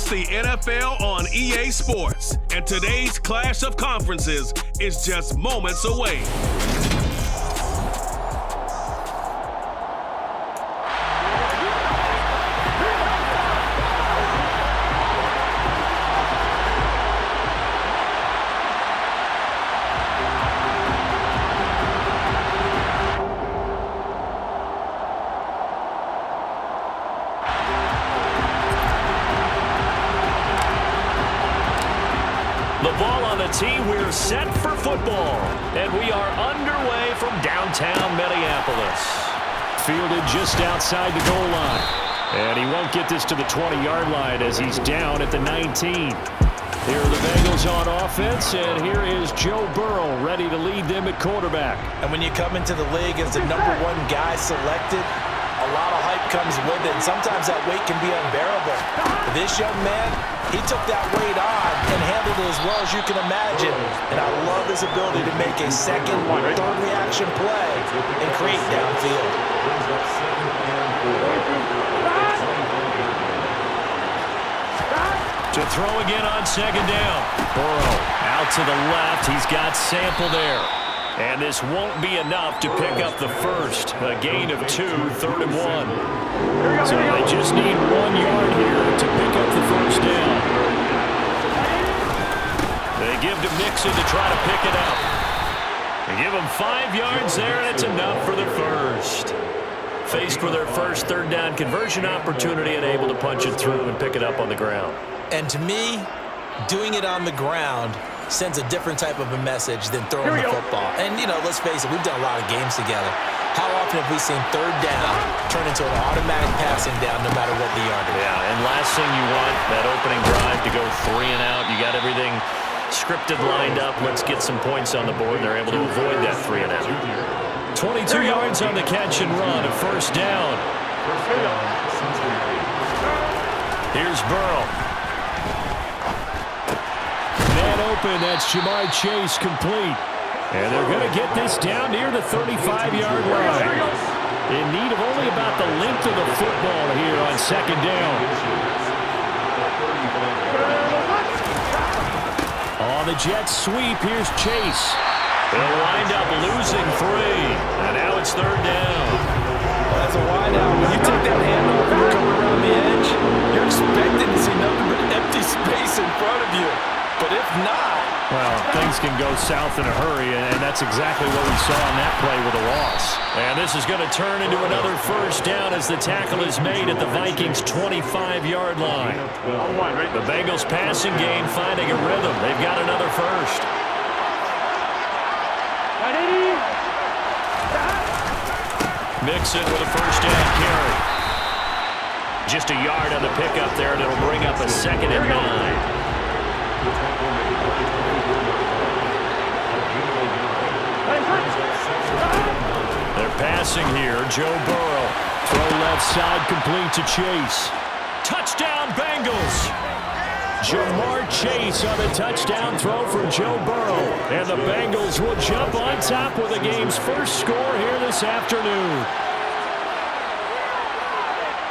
the NFL on EA Sports, and today's clash of conferences is just moments away. The ball on the tee, we're set for football. And we are underway from downtown Minneapolis. Fielded just outside the goal line. And he won't get this to the 20-yard line as he's down at the 19. Here are the Bengals on offense, and here is Joe Burrow ready to lead them at quarterback. And when you come into the league as the #1 guy selected, a lot of hype comes with it, and sometimes that weight can be unbearable. But this young man, he took that weight on and handled it as well as you can imagine. And I love his ability to make a second or third reaction play and create downfield. To throw again on second down. Burrow out to the left. He's got Sample there. And this won't be enough to pick up the first. A gain of 2, 3rd and 1. So they just need 1 yard here to pick up the first down. They give to Mixon to try to pick it up. They give him 5 yards there, and it's enough for the first. Faced with their first 3rd down conversion opportunity and able to punch it through and pick it up on the ground. And to me, doing it on the ground sends a different type of a message than throwing the football. And, you know, let's face it, we've done a lot of games together. How often have we seen 3rd down turn into an automatic passing down no matter what the yardage? Yeah, and last thing you want, that opening drive to go 3 and out. You got everything scripted, lined up. Let's get some points on the board. They're able to avoid that 3 and out. 22 yards on the catch and run, a first down. Here's Burrow. Man open, that's Jamar Chase complete. And they're going to get this down near the 35-yard line. In need of only about the length of the football here on second down. On the jet sweep, here's Chase. They'll wind up losing 3. And now it's 3rd down. Well, that's a wide out. When you take that handoff and you come around the edge, you're expecting to see nothing but empty space in front of you. But if not... Well, things can go south in a hurry, and that's exactly what we saw on that play with a loss. And this is going to turn into another first down as the tackle is made at the Vikings' 25-yard line. The Bengals passing game finding a rhythm. They've got another first. Mixon with a first down carry. Just a yard on the pickup there, and it'll bring up a 2nd and 9. They're passing here. Joe Burrow. Throw left side complete to Chase. Touchdown Bengals. Jamar Chase on the touchdown throw from Joe Burrow. And the Bengals will jump on top with the game's first score here this afternoon.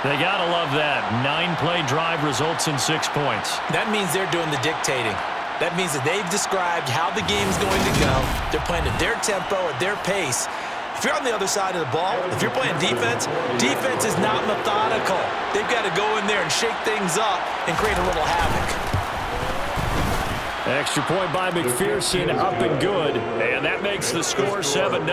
They got to love that. 9-play drive results in 6 points. That means they're doing the dictating. That means that they've described how the game's going to go. They're playing at their tempo, at their pace. If you're on the other side of the ball, if you're playing defense, defense is not methodical. They've got to go in there and shake things up and create a little havoc. Extra point by McPherson, up and good. And that makes the score 7-0.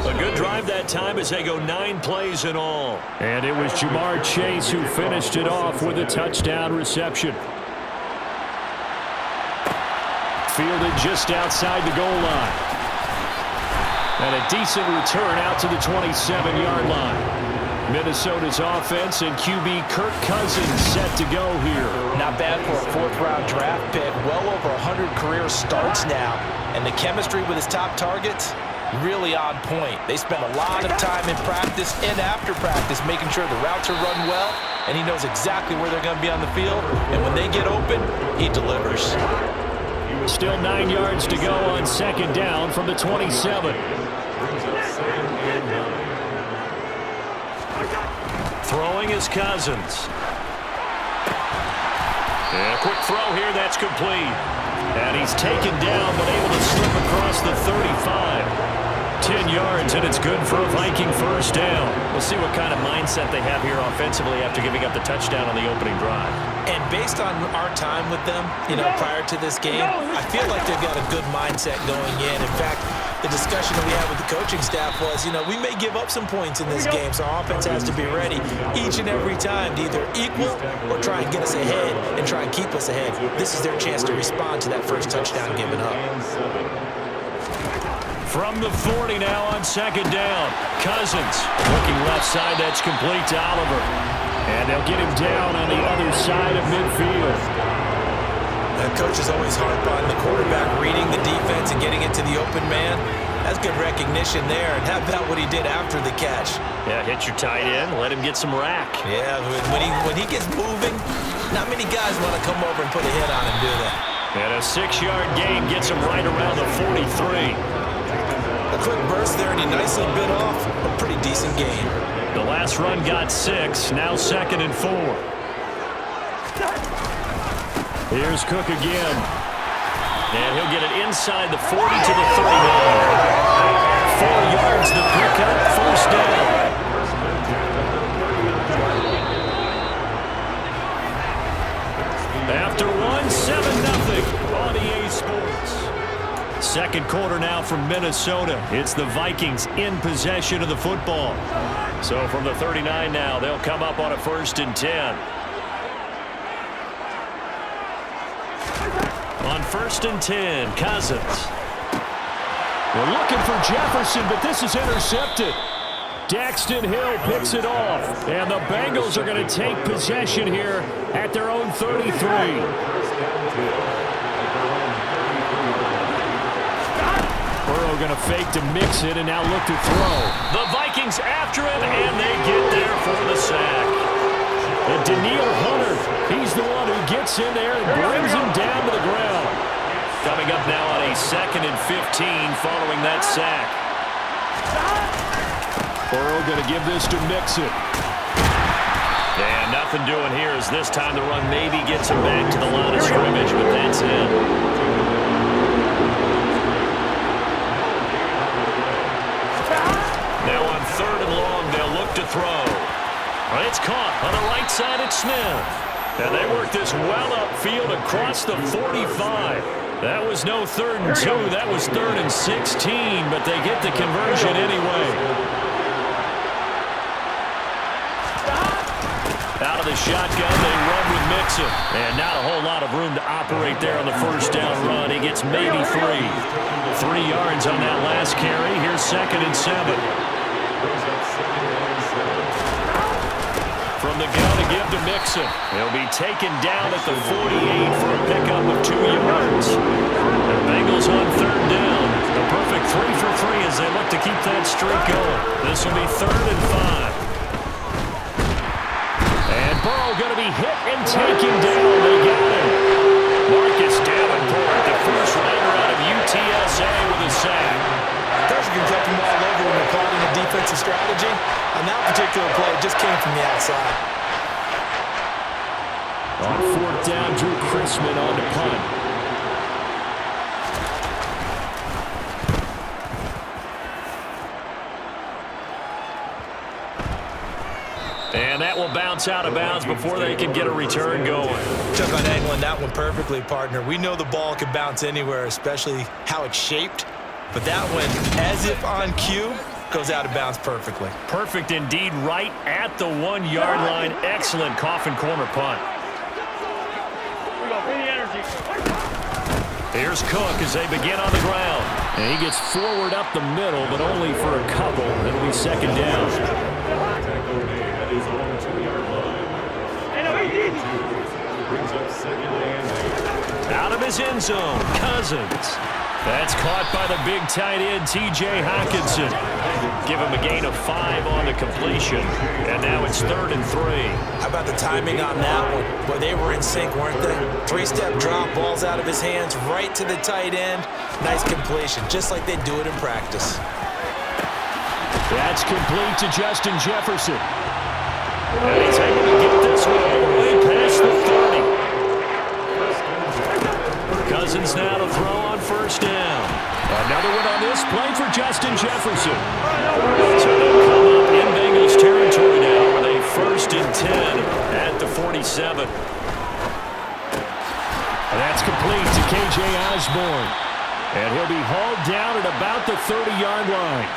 A good drive that time as they go 9 plays in all. And it was Jamar Chase who finished it off with a touchdown reception. Fielded just outside the goal line. And a decent return out to the 27-yard line. Minnesota's offense and QB Kirk Cousins set to go here. Not bad for a 4th-round draft pick. Well over 100 career starts now. And the chemistry with his top targets, really on point. They spend a lot of time in practice and after practice making sure the routes are run well, and he knows exactly where they're going to be on the field. And when they get open, he delivers. Still 9 yards to go on 2nd down from the 27. Throwing is Cousins. And a quick throw here, that's complete. And he's taken down, but able to slip across the 35. 10 yards, and it's good for a Viking first down. We'll see what kind of mindset they have here offensively after giving up the touchdown on the opening drive. And based on our time with them, prior to this game, I feel like they've got a good mindset going in. In fact, the discussion that we had with the coaching staff was, we may give up some points in this game, so our offense has to be ready each and every time to either equal or try and get us ahead and try and keep us ahead. This is their chance to respond to that first touchdown given up. From the 40 now on second down. Cousins looking left side. That's complete to Oliver. And they'll get him down on the other side of midfield. The coach is always harp on the quarterback reading the defense and getting it to the open man. That's good recognition there. And how about what he did after the catch? Yeah, hit your tight end. Let him get some rack. Yeah, when he gets moving, not many guys want to come over and put a hit on him, do they? And a 6-yard gain gets him right around the 43. A quick burst there, and he nicely bit off a pretty decent gain. The last run got 6, now 2nd and 4. Here's Cook again. And he'll get it inside the 40 to the 39. 4 yards the pickup, first down. After 7-0 on EA Sports. Second quarter now from Minnesota. It's the Vikings in possession of the football. So from the 39 now, they'll come up on a 1st and 10. On 1st and 10, Cousins. We're looking for Jefferson, but this is intercepted. Daxton Hill picks it off, and the Bengals are going to take possession here at their own 33. Burrow going to fake to mix it and now look to throw. The Vikings after him, and they get there for the sack. And Daniil Hunter, he's the one who gets in there and brings him down to the ground. Coming up now on a 2nd and 15 following that sack. Burrow going to give this to Mixon. And nothing doing here as this time the run maybe gets him back to the line of scrimmage, but that's it. Now on 3rd and long, they'll look to throw. It's caught on the right side at Smith. And they work this well upfield across the 45. That was no 3rd and 2. That was 3rd and 16, but they get the conversion anyway. Out of the shotgun, they run with Mixon. And not a whole lot of room to operate there on the first down run. He gets maybe 3. 3 yards on that last carry. Here's 2nd and 7. From the gun to give to Mixon. He'll be taken down at the 48 for a pickup of 2 yards. The Bengals on 3rd down. The perfect 3 for 3 as they look to keep that streak going. This will be 3rd and 5. And Burrow going to be hit and taken down. They got him. Marcus Davenport, the first rounder out of UTSA with a sack. Coach can jump them all over when they're plotting a defensive strategy. On that particular play, it just came from the outside. On 4th down, Drew Chrisman on the punt. And that will bounce out of bounds before they can get a return going. Took on angling that one perfectly, partner. We know the ball can bounce anywhere, especially how it's shaped. But that one, as if on cue, goes out of bounds perfectly. Perfect indeed, right at the 1-yard line. Excellent coffin corner punt. Here's Cook as they begin on the ground. And he gets forward up the middle, but only for a couple. It'll be 2nd down. Out of his end zone, Cousins. That's caught by the big tight end, T.J. Hockenson. Give him a gain of 5 on the completion. And now it's 3rd and 3. How about the timing on that one? Boy, they were in sync, weren't they? 3-step drop, ball's out of his hands, right to the tight end. Nice completion, just like they do it in practice. That's complete to Justin Jefferson. And he's able to get this one way past the 30. Cousins now to throw on first down. Another one on this play for Justin Jefferson. So they'll come up in Bengals territory now with a 1st and 10 at the 47. And that's complete to K.J. Osborne. And he'll be hauled down at about the 30-yard line.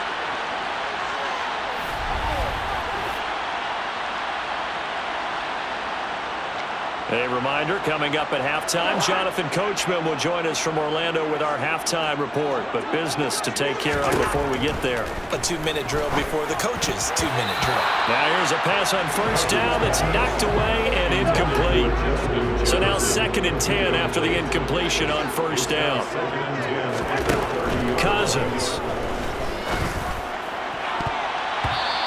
A reminder, coming up at halftime, Jonathan Coachman will join us from Orlando with our halftime report. But business to take care of before we get there. A 2-minute drill before the coach's 2-minute drill. Now here's a pass on first down that's knocked away and incomplete. So now 2nd and 10 after the incompletion on first down. Cousins.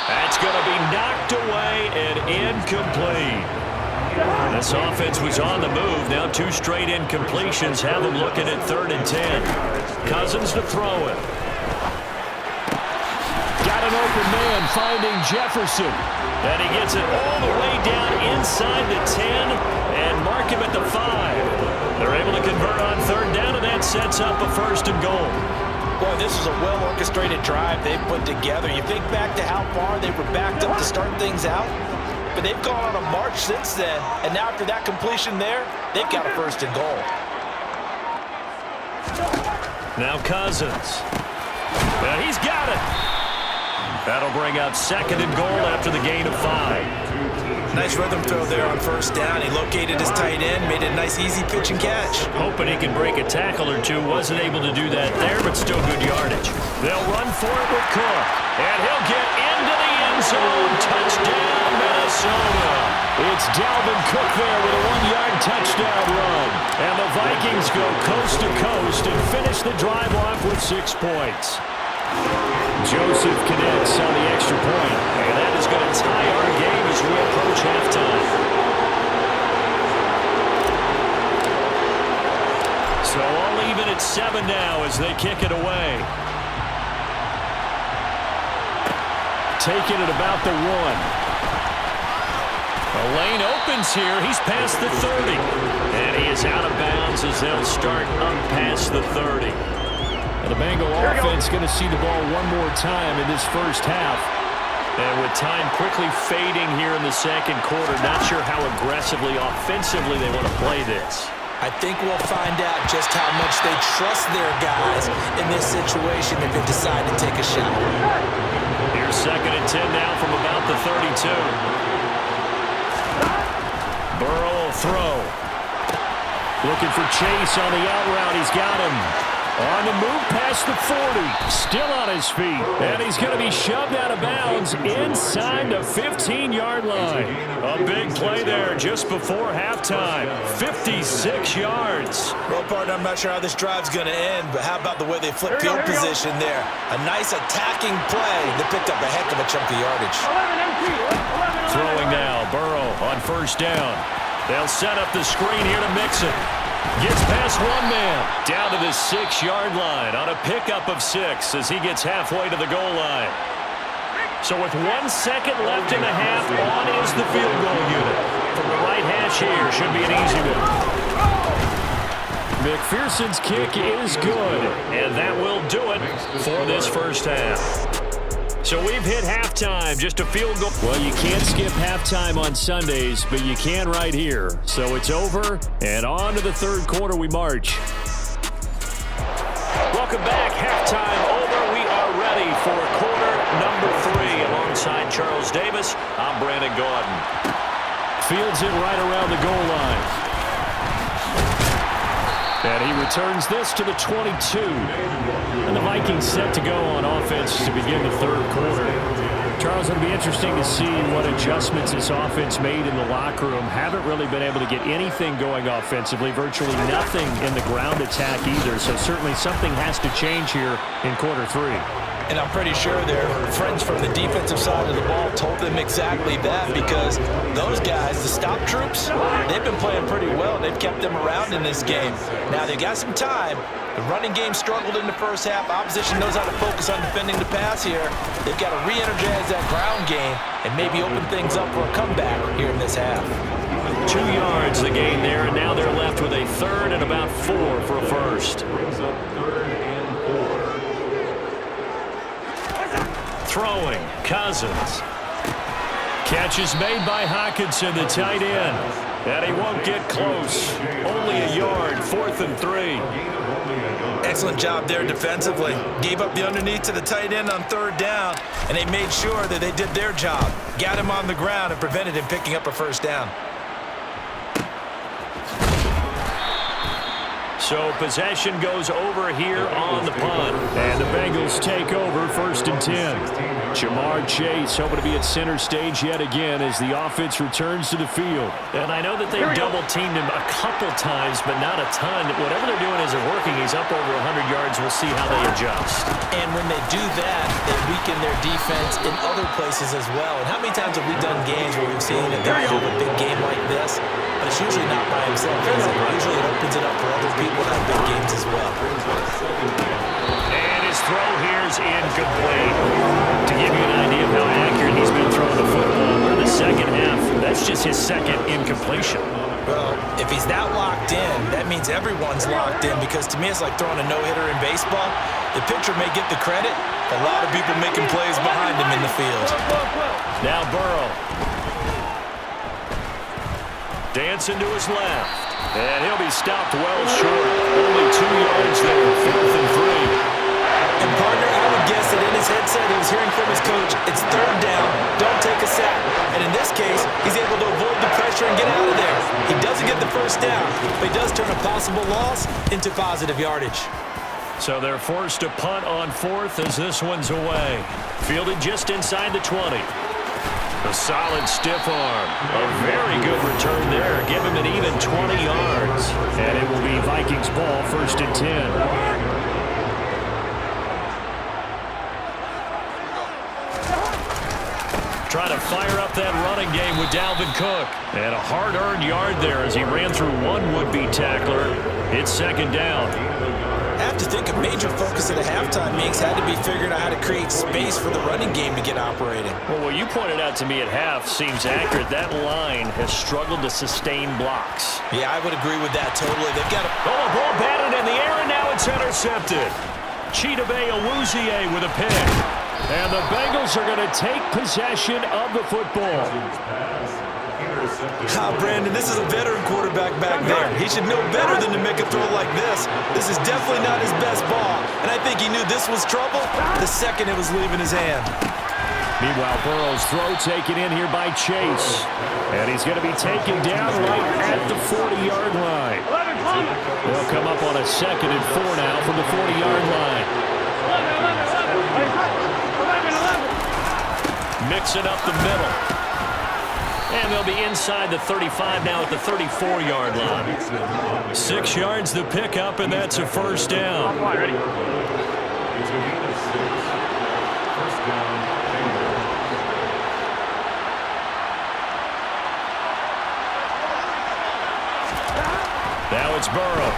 That's going to be knocked away and incomplete. This offense was on the move. Now 2 straight incompletions have them looking at 3rd and 10. Cousins to throw it. Got an open man finding Jefferson. And he gets it all the way down inside the 10 and mark him at the 5. They're able to convert on 3rd down, and that sets up a 1st and goal. Boy, this is a well-orchestrated drive they've put together. You think back to how far they were backed up to start things out. But they've gone on a march since then, and now after that completion there, they've got a 1st and goal. Now Cousins. Well, he's got it. That'll bring up 2nd and goal after the gain of 5. Nice rhythm throw there on first down. He located his tight end, made it a nice easy pitch and catch. Hoping he can break a tackle or two. Wasn't able to do that there, but still good yardage. They'll run for it with Cook. And he'll get into the end zone. Touchdown, Minnesota. It's Dalvin Cook there with a 1-yard touchdown run. And the Vikings go coast to coast and finish the drive off with 6 points. Joseph connects on the extra point. And that is going to tie our game as we approach halftime. So all even at 7 now as they kick it away. Taking it about the 1. A lane opens here. He's past the 30. And he is out of bounds as they'll start up past the 30. And the Bengal offense going to see the ball one more time in this first half. And with time quickly fading here in the 2nd quarter, not sure how aggressively, offensively they want to play this. I think we'll find out just how much they trust their guys in this situation if they decide to take a shot. Here's 2nd and 10 now from about the 32. Burrow will throw. Looking for Chase on the out route. He's got him. On the move past the 40. Still on his feet. And he's going to be shoved out of bounds inside the 15-yard line. A big play there just before halftime. 56 yards. Well, partner, I'm not sure how this drive's going to end, but how about the way they flip field position there? A nice attacking play that picked up a heck of a chunk of yardage. Throwing now. Burrow on first down. They'll set up the screen here to Mixon. Gets past one man. Down to the 6-yard line on a pickup of 6 as he gets halfway to the goal line. So with 1 second left in the half, on is the field goal unit. From the right hash here, should be an easy one. McPherson's kick is good, and that will do it for this first half. So we've hit halftime, just a field goal. Well, you can't skip halftime on Sundays, but you can right here. So it's over, and on to the 3rd quarter we march. Welcome back. Halftime over. We are ready for quarter number 3. Alongside Charles Davis, I'm Brandon Gaudin. Fields it right around the goal line. And he returns this to the 22. And the Vikings set to go on offense to begin the 3rd quarter. Charles, it'll be interesting to see what adjustments this offense made in the locker room. Haven't really been able to get anything going offensively. Virtually nothing in the ground attack either. So certainly something has to change here in quarter 3. And I'm pretty sure their friends from the defensive side of the ball told them exactly that, because those guys, the stop troops, they've been playing pretty well. They've kept them around in this game. Now, they got some time. The running game struggled in the first half. Opposition knows how to focus on defending the pass here. They've got to re-energize that ground game and maybe open things up for a comeback here in this half. 2 yards the gain there, and now they're left with a third and about 4 for a first. Brings up 3rd and 4. Throwing, Cousins. Catch is made by Hockenson, the tight end. And he won't get close. Only a yard, 4th and 3. Excellent job there defensively. Gave up the underneath to the tight end on 3rd down, and they made sure that they did their job. Got him on the ground and prevented him picking up a first down. So possession goes over here on the punt. And the Bengals take over 1st and 10. Jamar Chase hoping to be at center stage yet again as the offense returns to the field. And I know that they've double-teamed him a couple times, but not a ton. Whatever they're doing isn't working. He's up over 100 yards. We'll see how they adjust. And when they do that, they weaken their defense in other places as well. And how many times have we done games where we've seen a guy have a big game like this, but it's usually not by himself, is it? Usually it opens it up for other people to have big games as well. And his throw here is incomplete. To give you an idea of how accurate he's been throwing the football, we're in the second half. That's just his second incompletion. Well, if he's that locked in, that means everyone's locked in, because to me it's like throwing a no-hitter in baseball. The pitcher may get the credit, a lot of people making plays behind him in the field. Now Burrow. Dancing to his left. And he'll be stopped well short. Only 2 yards there, 4th and 3. And partner, I would guess that in his headset he was hearing from his coach, it's 3rd down, don't take a sack. And in this case, he's able to avoid the pressure and get out of there. He doesn't get the first down, but he does turn a possible loss into positive yardage. So they're forced to punt on 4th as this one's away. Fielded just inside the 20. A solid stiff arm. A very good return there. Give him an even 20 yards. And it will be Vikings ball, 1st and 10. Trying to fire up that running game with Dalvin Cook. And a hard-earned yard there as he ran through one would-be tackler. It's 2nd down. I have to think a major focus at a halftime meetings had to be figuring out how to create space for the running game to get operating. Well, what you pointed out to me at half seems accurate. That line has struggled to sustain blocks. Yeah, I would agree with that totally. They've got a ball batted in the air, and now it's intercepted. Chidobe Awuzie with a pick. And the Bengals are going to take possession of the football. Brandon, this is a veteran quarterback back there. He should know better than to make a throw like this. This is definitely not his best ball. And I think he knew this was trouble the second it was leaving his hand. Meanwhile, Burrow's throw taken in here by Chase. And he's going to be taken down right at the 40-yard line. They'll come up on a 2nd and 4 now from the 40-yard line. Mix it up the middle. And they'll be inside the 35 now at the 34-yard line. 6 yards the pickup, and that's a 1st down. Ready? It's a gain of 6. 1st down. Now it's Burrow.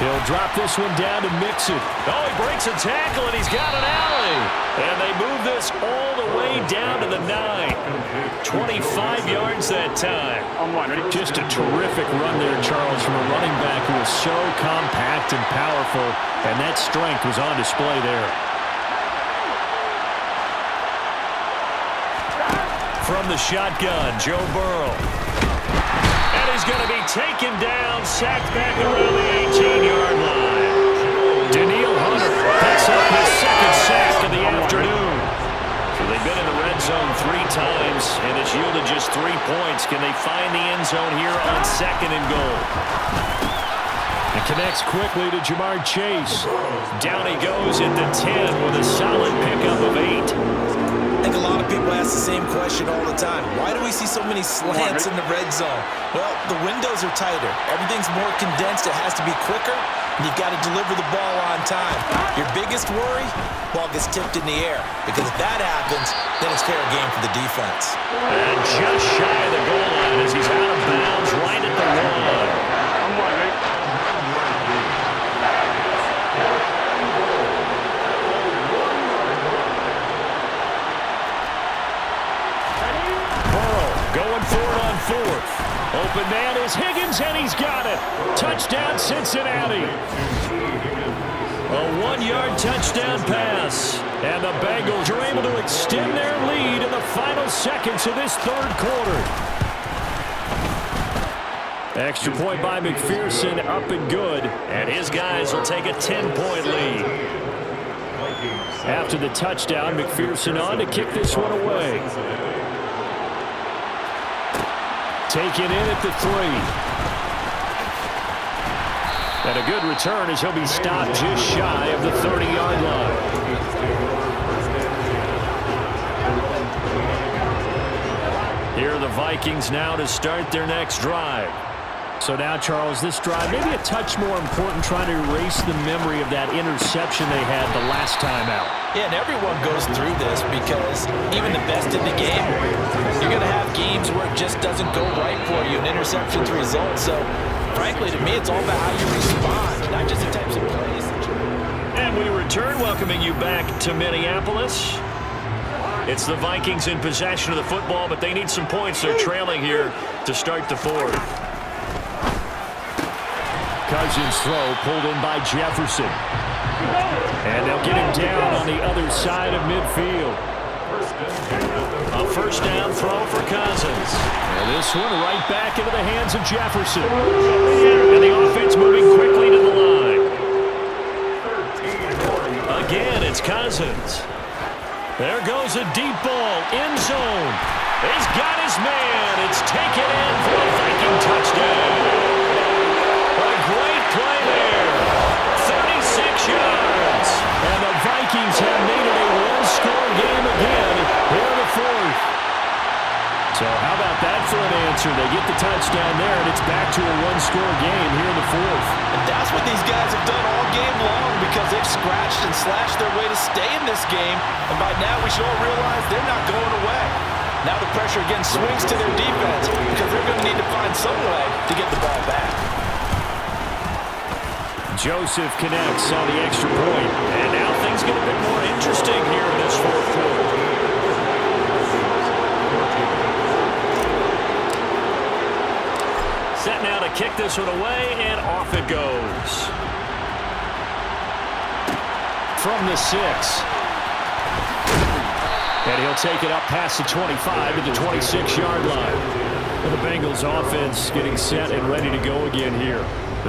He'll drop this one down and mix it. Oh, he breaks a tackle, and he's got an alley. And they move this all the way down to the 9. 25 yards that time. Just a terrific run there, Charles, from a running back who is so compact and powerful, and that strength was on display there. From the shotgun, Joe Burrow. And he's going to be taken down, sacked back around the 18-yard line. Danielle Hunter picks up his 2nd sack of the afternoon. So they've been in the red zone 3 times, and it's yielded just 3 points. Can they find the end zone here on 2nd and goal? It connects quickly to Jamar Chase. Down he goes at the 10 with a solid pickup of 8. I think a lot of people ask the same question all the time. Why do we see so many slants in the red zone? Well, the windows are tighter. Everything's more condensed. It has to be quicker, and you've got to deliver the ball on time. Your biggest worry? Ball gets tipped in the air. Because if that happens, then it's fair game for the defense. And just shy of the goal line as he's out of bounds right at the 1. Going for it on fourth. Open man is Higgins, and he's got it. Touchdown, Cincinnati. A 1-yard touchdown pass. And the Bengals are able to extend their lead in the final seconds of this third quarter. Extra point by McPherson, up and good. And his guys will take a 10-point lead. After the touchdown, McPherson on to kick this one away. Taken in at the 3. And a good return as he'll be stopped just shy of the 30-yard line. Here are the Vikings now to start their next drive. So now, Charles, this drive maybe a touch more important, trying to erase the memory of that interception they had the last time out. Yeah, and everyone goes through this because even the best in the game, you're going to have games where it just doesn't go right for you, and interceptions result. So, frankly, to me, it's all about how you respond, not just the types of plays that you make. And we return, welcoming you back to Minneapolis. It's the Vikings in possession of the football, but they need some points. They're trailing here to start the fourth. Cousins' throw pulled in by Jefferson. And they'll get him down on the other side of midfield. A first down throw for Cousins. And this one right back into the hands of Jefferson. And the offense moving quickly to the line. Again, it's Cousins. There goes a deep ball, end zone. He's got his man. It's taken in for a Viking touchdown. A great play there. 36 yards. And the Vikings have made it a one-score game again here in the fourth. So how about that for an answer? They get the touchdown there, and it's back to a one-score game here in the fourth. And that's what these guys have done all game long because they've scratched and slashed their way to stay in this game. And by now we should all realize they're not going away. Now the pressure again swings to their defense because they're going to need to find some way to get the ball back. Joseph connects on the extra point. And now things get a bit more interesting here in this fourth quarter. Set now to kick this one away, and off it goes. From the 6. And he'll take it up past the 25 to the 26-yard line. And the Bengals offense getting set and ready to go again here.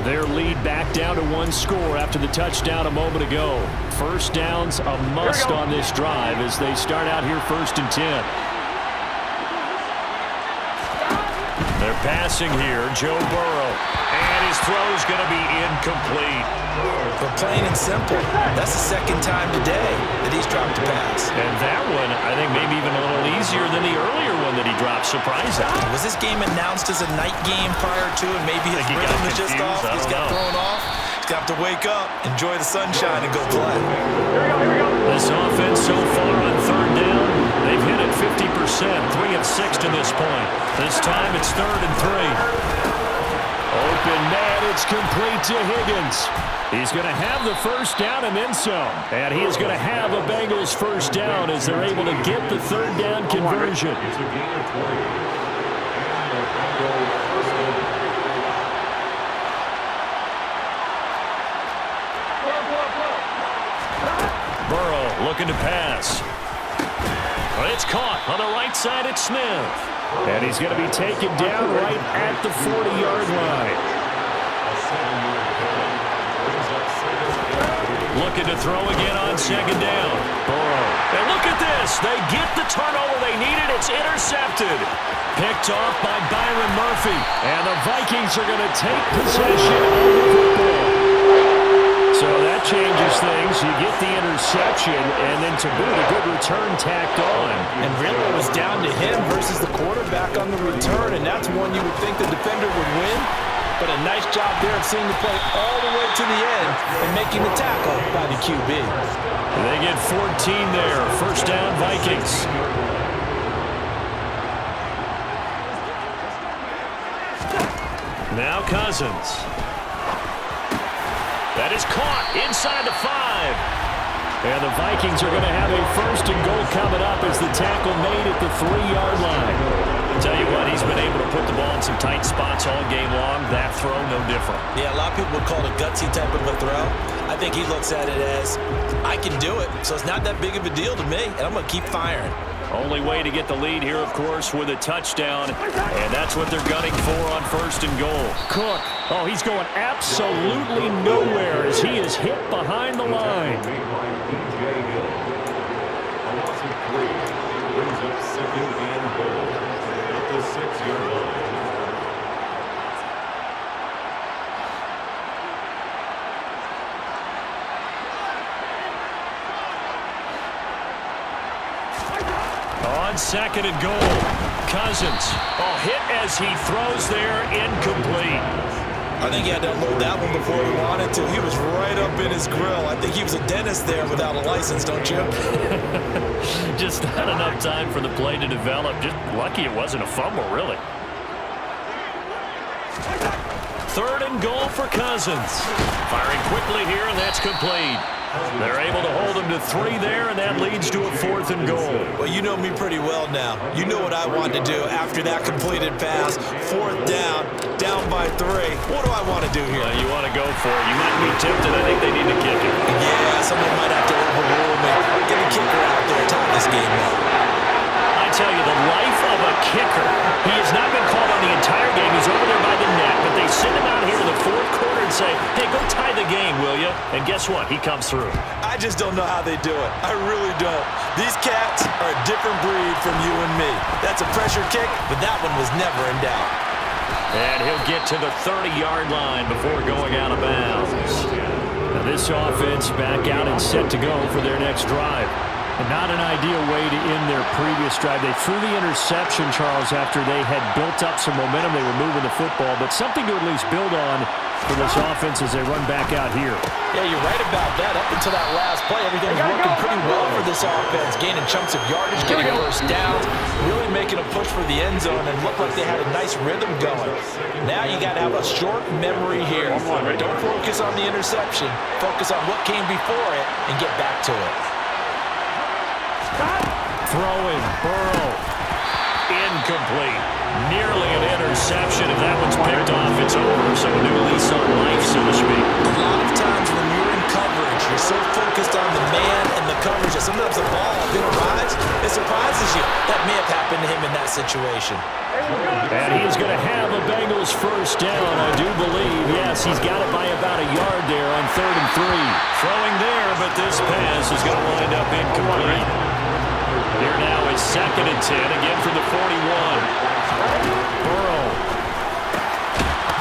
Their lead back down to one score after the touchdown a moment ago. First down's a must on this drive as they start out here 1st and 10. They're passing here, Joe Burrow. And his throw's going to be incomplete. But plain and simple, that's the second time today that he's dropped a pass. And that one, I think, maybe even a little easier than the earlier one that he dropped. Surprising. Was this game announced as a night game prior to, and maybe his rhythm was just off? He's got thrown off. He's got to wake up, enjoy the sunshine, and go play. This offense so far on third down, they've hit it 50%, 3 of 6 to this point. This time it's 3rd and 3. Open man, it's complete to Higgins. He's going to have the first down and then some. And he is going to have a Bengals first down as they're able to get the third down conversion. It's a gain of 20. Burrow looking to pass. It's caught on the right side at Smith. And he's going to be taken down right at the 40-yard line. Looking to throw again on second down. Burrow. And look at this. They get the turnover they needed. It's intercepted. Picked off by Byron Murphy. And the Vikings are going to take possession of the football. So that changes things. You get the interception, and then to boot, a good return tacked on. And really it was down to him versus the quarterback on the return, and that's one you would think the defender would win. But a nice job there of seeing the play all the way to the end and making the tackle by the QB. They get 14 there. First down, Vikings. Now Cousins. That is caught inside the 5. And the Vikings are going to have a 1st and goal coming up as the tackle made at the 3-yard line. Tell you what, he's been able to put the ball in some tight spots all game long. That throw, no different. Yeah, a lot of people would call it a gutsy type of a throw. I think he looks at it as, I can do it, so it's not that big of a deal to me, and I'm going to keep firing. Only way to get the lead here, of course, with a touchdown, and that's what they're gunning for on 1st and goal. Cook, oh, he's going absolutely nowhere as he is hit behind the line. Brings up 2nd and goal at the 6-yard line. On 2nd and goal, Cousins. Oh, hit as he throws there, incomplete. I think he had to unload that one before he wanted to. He was right up in his grill. I think he was a dentist there without a license, don't you? Just not enough time for the play to develop. Just lucky it wasn't a fumble, really. 3rd and goal for Cousins. Firing quickly here, and that's complete. They're able to hold him to 3 there, and that leads to a 4th and goal. Well, you know me pretty well now. You know what I want to do after that completed pass. 4th down by 3. What do I want to do here? You want to go for it. You might be tempted. I think they need to kick it. Yeah, someone might have to overrule me. Get a kicker out there, tie this game up. I tell you, the life of a kicker. He has not been called on the entire game. He's over there by the net, but they send him out here in the 4th quarter and say, hey, go tie the game, will you? And guess what? He comes through. I just don't know how they do it. I really don't. These cats are a different breed from you and me. That's a pressure kick, but that one was never in doubt. And he'll get to the 30-yard line before going out of bounds. Now this offense back out and set to go for their next drive. And not an ideal way to end their previous drive. They threw the interception, Charles, after they had built up some momentum. They were moving the football, but something to at least build on for this offense as they run back out here. Yeah, you're right about that. Up until that last play, everything was working pretty well for this offense. Gaining chunks of yardage, getting first downs, really making a push for the end zone, and looked like they had a nice rhythm going. Now you got to have a short memory here. Don't focus on the interception. Focus on what came before it and get back to it. Throwing, Burrow. Incomplete. Nearly an interception. If that one's picked off, it's over. So a new lease on life, so to speak. A lot of times when you're in coverage, you're so focused on the man and the coverage that sometimes the ball then arrives, it surprises you. That may have happened to him in that situation. And he's going to have a Bengals first down, I do believe. Yes, he's got it by about a yard there on 3rd and 3. Throwing there, but this pass is going to wind up incomplete. Here now is 2nd and 10, again from the 41. Burrow.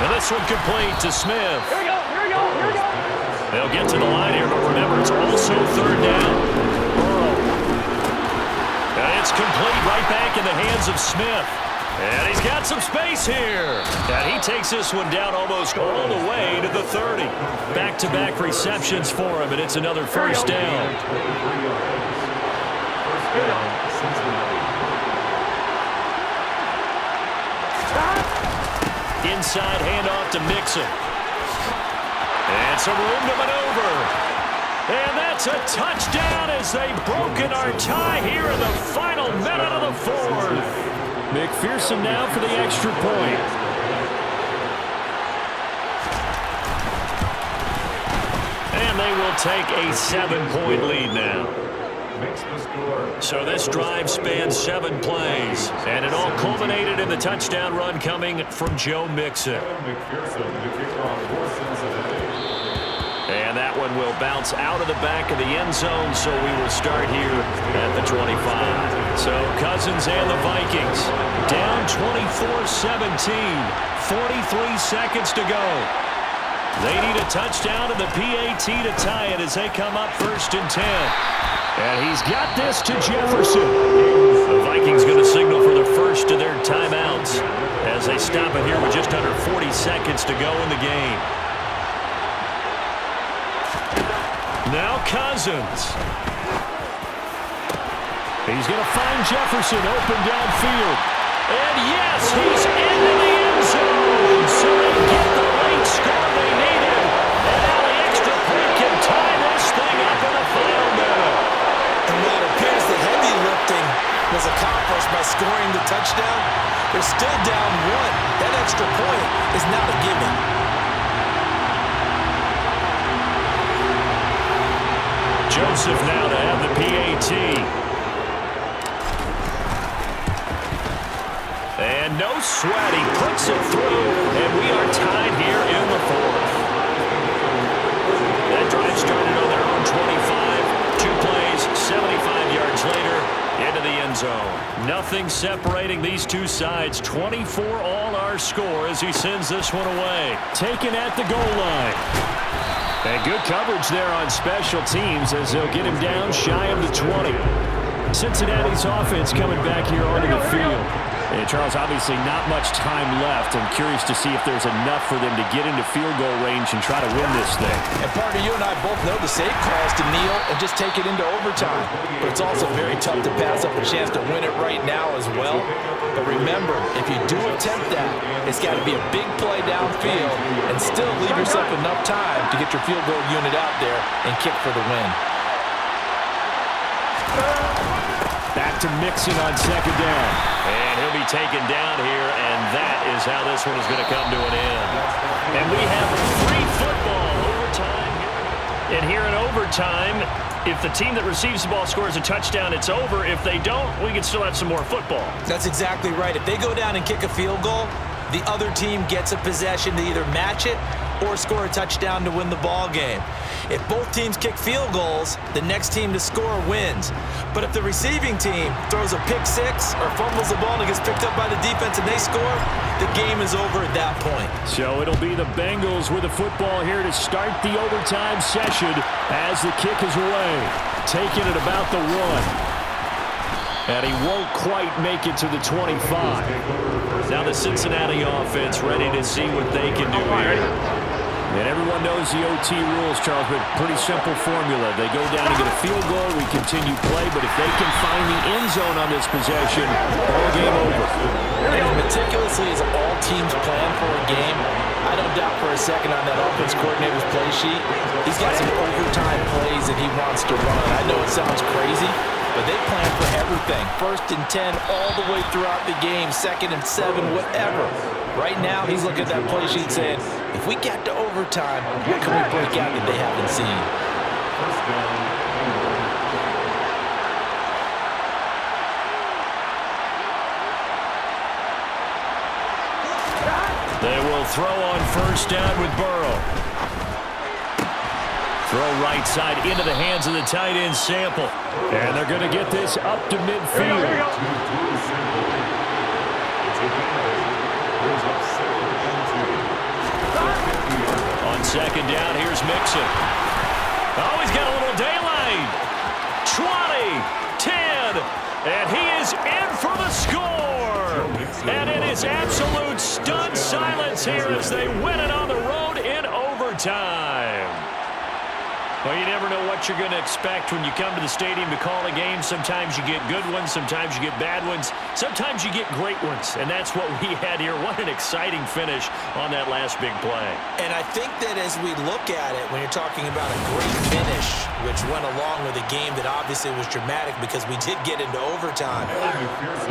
And this one complete to Smith. Here we go. They'll get to the line here, but remember, it's also 3rd down. Burrow. And it's complete right back in the hands of Smith. And he's got some space here. And he takes this one down almost all the way to the 30. Back-to-back receptions for him, and it's another first down. Inside handoff to Mixon. And some room to maneuver. And that's a touchdown as they've broken our tie here in the final minute of the 4th. McPherson now for the extra point. And they will take a 7-point lead now. So this drive spans 7 plays, and it all culminated in the touchdown run coming from Joe Mixon. And that one will bounce out of the back of the end zone, so we will start here at the 25. So Cousins and the Vikings down 24-17, 43 seconds to go. They need a touchdown and the PAT to tie it as they come up 1st and 10. And he's got this to Jefferson. The Vikings going to signal for the first of their timeouts as they stop it here with just under 40 seconds to go in the game. Now Cousins. He's going to find Jefferson open downfield. And yes, he's into the end zone. So they get the late score they needed. And now the extra point can tie this thing up in the final minute. And while it appears the heavy lifting was accomplished by scoring the touchdown, They're still down 1. That extra point is not a given. Joseph now to have the PAT. And no sweat. He puts it through, and we are tied here in the 4th. That drive started on their own 25. 2 plays, 75 yards later, into the end zone. Nothing separating these two sides. 24 all our score as he sends this one away. Taken at the goal line. And good coverage there on special teams as they'll get him down shy of the 20. Cincinnati's offense coming back here onto the field. And Charles, obviously not much time left. I'm curious to see if there's enough for them to get into field goal range and try to win this thing. And partner, you and I both know the safe calls to kneel and just take it into overtime. But it's also very tough to pass up a chance to win it right now as well. But remember, if you do attempt that, it's got to be a big play downfield and still leave yourself enough time to get your field goal unit out there and kick for the win. Back to Mixon on second down. And he'll be taken down here, and that is how this one is going to come to an end. And we have free football overtime. And here in overtime, if the team that receives the ball scores a touchdown, it's over. If they don't, we can still have some more football. That's exactly right. If they go down and kick a field goal, the other team gets a possession to either match it or score a touchdown to win the ball game. If both teams kick field goals, the next team to score wins. But if the receiving team throws a pick six or fumbles the ball and it gets picked up by the defense and they score, the game is over at that point. So it'll be the Bengals with the football here to start the overtime session as the kick is away. Taking it about the 1. And he won't quite make it to the 25. Now the Cincinnati offense ready to see what they can do here. And everyone knows the OT rules, Charles, but pretty simple formula. They go down and get a field goal, we continue play, but if they can find the end zone on this possession, ball game over. And as meticulously as all teams plan for a game, I don't doubt for a second on that offense coordinator's play sheet, he's got some overtime plays that he wants to run. I know it sounds crazy, but they plan for everything. 1st and 10 all the way throughout the game, 2nd and 7, whatever. Right now, he's looking at that play sheet saying, if we get to overtime, what can we break out that they haven't seen? They will throw on 1st down with Burrow. Throw right side into the hands of the tight end Sample. And they're going to get this up to midfield. On 2nd down, here's Mixon. Oh, he's got a little daylight. 20, 10, and he is in for the score. And it is absolute stunned silence here as they win it on the road in overtime. Well, you never know what you're going to expect when you come to the stadium to call a game. Sometimes you get good ones. Sometimes you get bad ones. Sometimes you get great ones. And that's what we had here. What an exciting finish on that last big play. And I think that as we look at it, when you're talking about a great finish, which went along with a game that obviously was dramatic because we did get into overtime,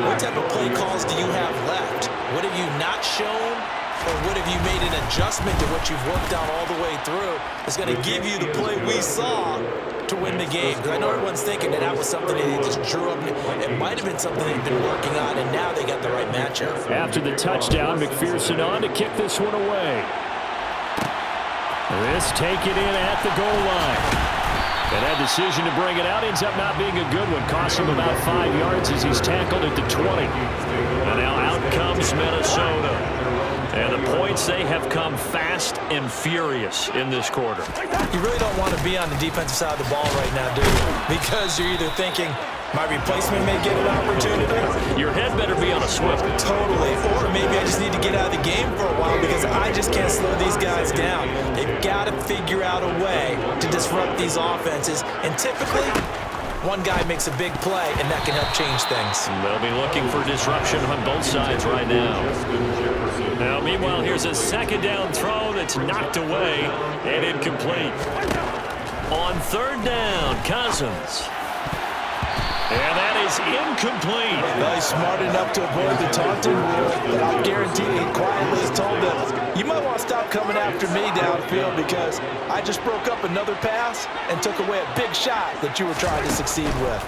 what type of play calls do you have left? What have you not shown? Or what have you made an adjustment to what you've worked on all the way through that's going to give you the play we saw to win the game? Because I know everyone's thinking that that was something that they just drew up. It might have been something they've been working on, and now they got the right matchup. After the touchdown, McPherson on to kick this one away. This taken in at the goal line. And that decision to bring it out ends up not being a good one. Costs him about 5 yards as he's tackled at the 20. And now out comes Minnesota. And the points, they have come fast and furious in this quarter. You really don't want to be on the defensive side of the ball right now, do you? Because you're either thinking, my replacement may get an opportunity. Your head better be on a swivel. Totally. Or maybe I just need to get out of the game for a while because I just can't slow these guys down. They've got to figure out a way to disrupt these offenses. And typically, one guy makes a big play, and that can help change things. They'll be looking for disruption on both sides right now. Now, meanwhile, here's a 2nd down throw that's knocked away and incomplete. On 3rd down, Cousins. And that is incomplete. Well, he's smart enough to avoid the taunting rule, but I'll guarantee he quietly has told them, you might want to stop coming after me downfield because I just broke up another pass and took away a big shot that you were trying to succeed with.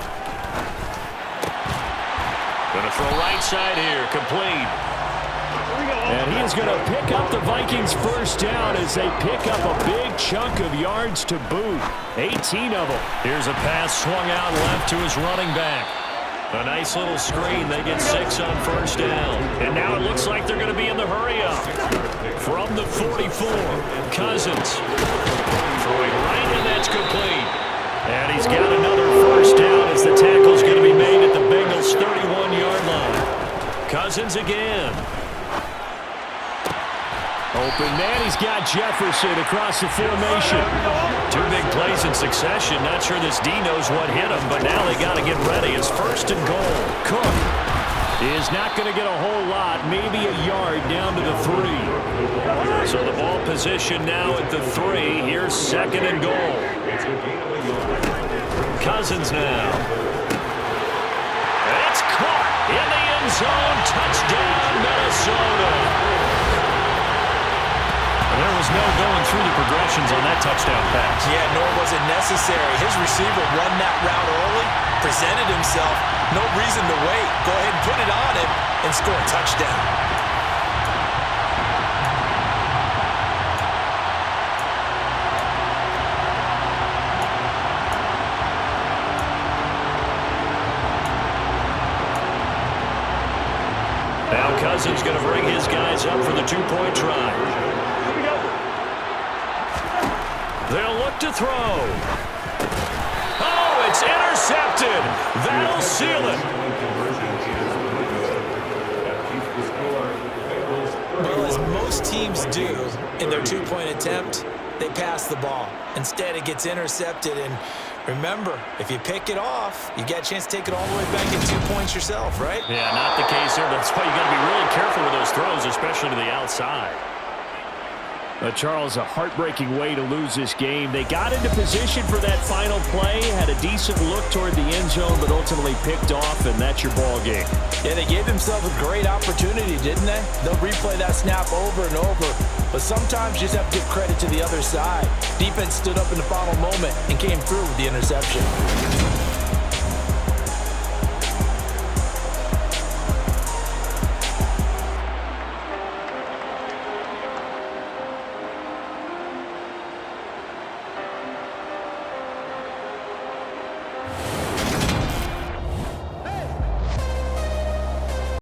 Going to throw right side here, complete. And he is going to pick up the Vikings' first down as they pick up a big chunk of yards to boot. 18 of them. Here's a pass swung out left to his running back. A nice little screen. They get 6 on first down. And now it looks like they're going to be in the hurry-up. From the 44, Cousins. Throwing right, and that's complete. And he's got another first down as the tackle's going to be made at the Bengals' 31-yard line. Cousins again. Open man, he's got Jefferson across the formation. 2 big plays in succession. Not sure this D knows what hit him, but now they got to get ready. It's 1st and goal. Cook is not going to get a whole lot, maybe a yard down to the 3. So the ball position now at the 3. Here's 2nd and goal. Cousins now. It's caught in the end zone. Touchdown, Minnesota. There was no going through the progressions on that touchdown pass. Yeah, nor was it necessary. His receiver run that route early, presented himself. No reason to wait. Go ahead and put it on him and score a touchdown. Now Cousins going to bring his guys up for the 2-point try. They'll look to throw. Oh, it's intercepted. That'll seal it. Well, as most teams do in their 2-point attempt, they pass the ball. Instead, it gets intercepted. And remember, if you pick it off, you get a chance to take it all the way back in 2 points yourself, right? Yeah, not the case here. That's why you got to be really careful with those throws, especially to the outside. Charles, a heartbreaking way to lose this game. They got into position for that final play, had a decent look toward the end zone, but ultimately picked off, and that's your ball game. Yeah, they gave themselves a great opportunity, didn't they? They'll replay that snap over and over, but sometimes you just have to give credit to the other side. Defense stood up in the final moment and came through with the interception.